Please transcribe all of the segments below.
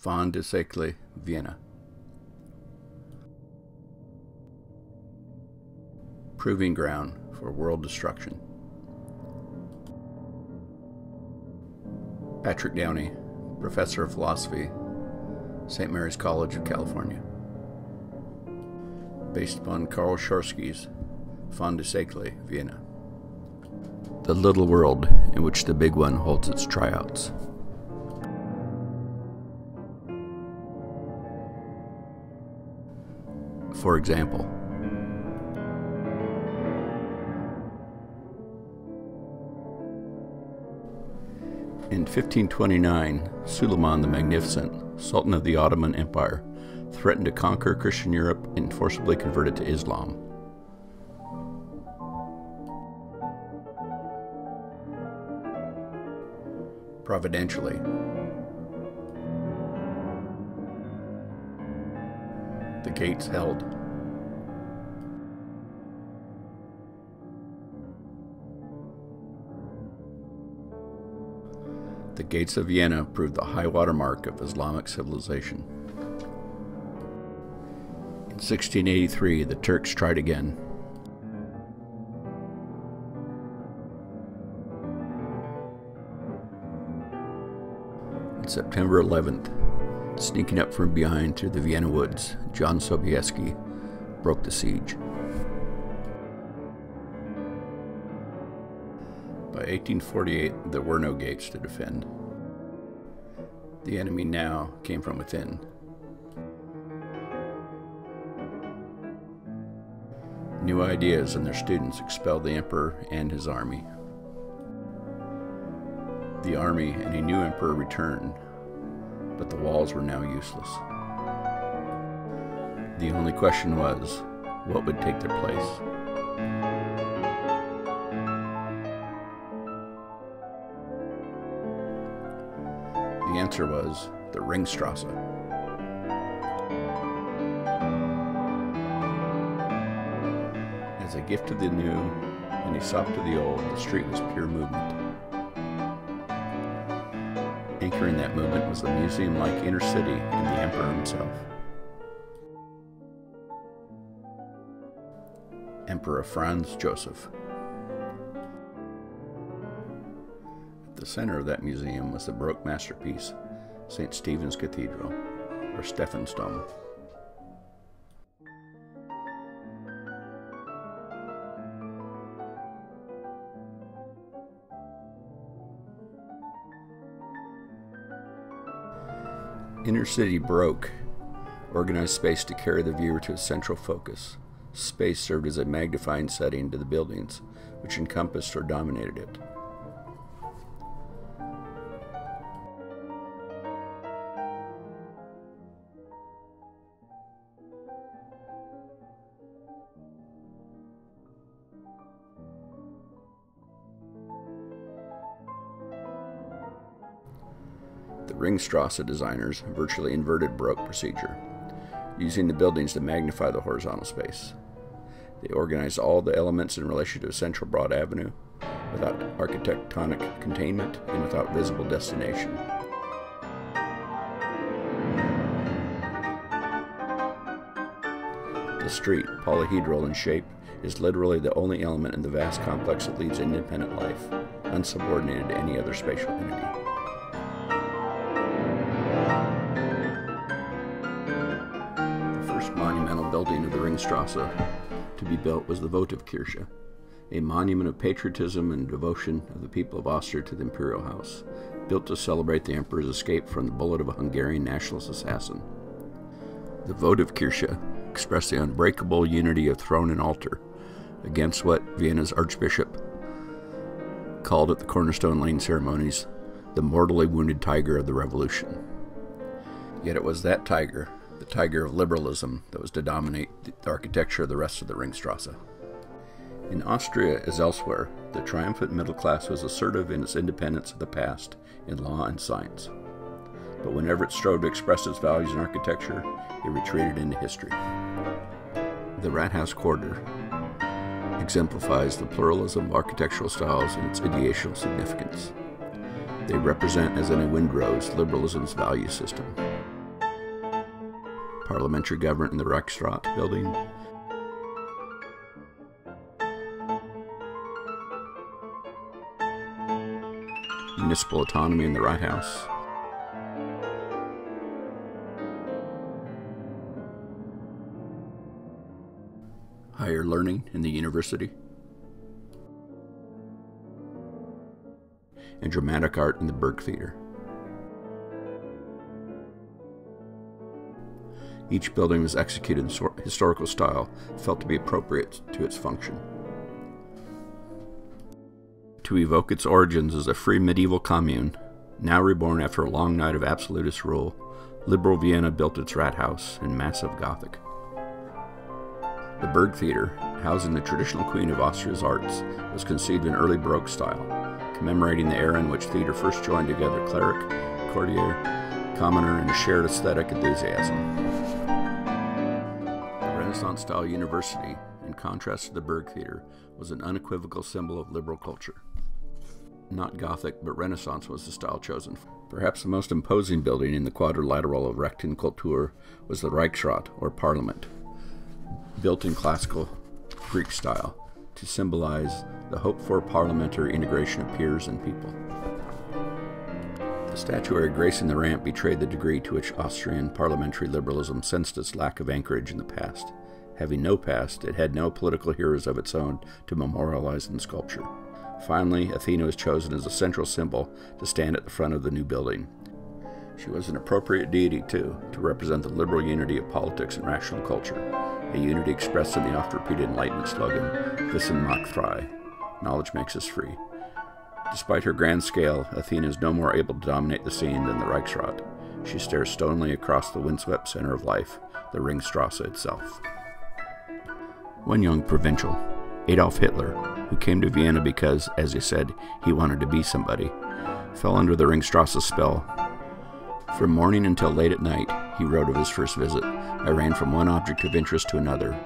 Von de Sekle, Vienna. Proving ground for world destruction. Patrick Downey, Professor of Philosophy, St. Mary's College of California. Based upon Karl Schorsky's Von de Sekle, Vienna. The little world in which the big one holds its tryouts. For example, in 1529, Suleiman the Magnificent, Sultan of the Ottoman Empire, threatened to conquer Christian Europe and forcibly convert it to Islam. Providentially, the gates held. The gates of Vienna proved the high water mark of Islamic civilization. In 1683, the Turks tried again. On September 11th, sneaking up from behind through the Vienna woods, John Sobieski broke the siege. By 1848, there were no gates to defend. The enemy now came from within. New ideas and their students expelled the emperor and his army. The army and a new emperor returned, but the walls were now useless. The only question was, what would take their place? The answer was the Ringstrasse. As a gift to the new and a sop to the old, the street was pure movement. Anchoring that movement was the museum-like inner city and the emperor himself. Emperor Franz Joseph. At the center of that museum was the Baroque masterpiece, St. Stephen's Cathedral, or Stephansdom. Inner city Baroque organized space to carry the viewer to a central focus. Space served as a magnifying setting to the buildings, which encompassed or dominated it. The Ringstrasse designers virtually inverted Baroque procedure, using the buildings to magnify the horizontal space. They organized all the elements in relation to a central broad avenue, without architectonic containment and without visible destination. The street, polyhedral in shape, is literally the only element in the vast complex that leads independent life, unsubordinated to any other spatial entity. Monumental building of the Ringstrasse to be built was the Votivkirche, a monument of patriotism and devotion of the people of Austria to the imperial house, built to celebrate the emperor's escape from the bullet of a Hungarian nationalist assassin. The Votivkirche expressed the unbreakable unity of throne and altar against what Vienna's archbishop called at the Cornerstone Lane ceremonies the mortally wounded tiger of the revolution. Yet it was that tiger, the tiger of liberalism, that was to dominate the architecture of the rest of the Ringstrasse. In Austria, as elsewhere, the triumphant middle class was assertive in its independence of the past in law and science. But whenever it strove to express its values in architecture, it retreated into history. The Rathaus Quarter exemplifies the pluralism of architectural styles and its ideational significance. They represent, as in a windrose, liberalism's value system. parliamentary government in the Ringstrasse building, municipal autonomy in the Rathaus, higher learning in the university, and dramatic art in the Burgtheater. Each building was executed in historical style felt to be appropriate to its function. To evoke its origins as a free medieval commune, now reborn after a long night of absolutist rule, liberal Vienna built its Rathaus in massive Gothic. The Burgtheater, housing the traditional queen of Austria's arts, was conceived in early Baroque style, commemorating the era in which theater first joined together cleric, courtier, commoner, and a shared aesthetic enthusiasm. The Renaissance-style university, in contrast to the Burgtheater, was an unequivocal symbol of liberal culture. Not Gothic, but Renaissance was the style chosen. Perhaps the most imposing building in the quadrilateral of Rechten Kultur was the Ringstrasse, or Parliament, built in classical Greek style to symbolize the hoped-for parliamentary integration of peers and people. The statuary gracing the ramp betrayed the degree to which Austrian parliamentary liberalism sensed its lack of anchorage in the past. Having no past, it had no political heroes of its own to memorialize in sculpture. Finally, Athena was chosen as a central symbol to stand at the front of the new building. She was an appropriate deity, too, to represent the liberal unity of politics and rational culture, a unity expressed in the oft-repeated Enlightenment slogan, Wissen macht frei, knowledge makes us free. Despite her grand scale, Athena is no more able to dominate the scene than the Reichsrat. She stares stonily across the windswept center of life, the Ringstrasse itself. One young provincial, Adolf Hitler, who came to Vienna because, as he said, he wanted to be somebody, fell under the Ringstrasse's spell. From morning until late at night, he wrote of his first visit, I ran from one object of interest to another,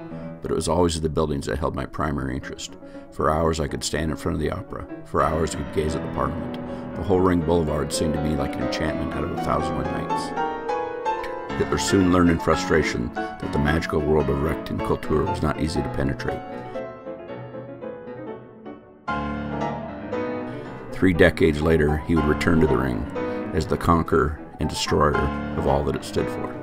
but it was always the buildings that held my primary interest. For hours I could stand in front of the opera. For hours I could gaze at the Parliament. The whole Ring Boulevard seemed to me like an enchantment out of 1,001 Nights. Hitler soon learned in frustration that the magical world of Rechten Kultur was not easy to penetrate. 3 decades later, he would return to the Ring as the conqueror and destroyer of all that it stood for.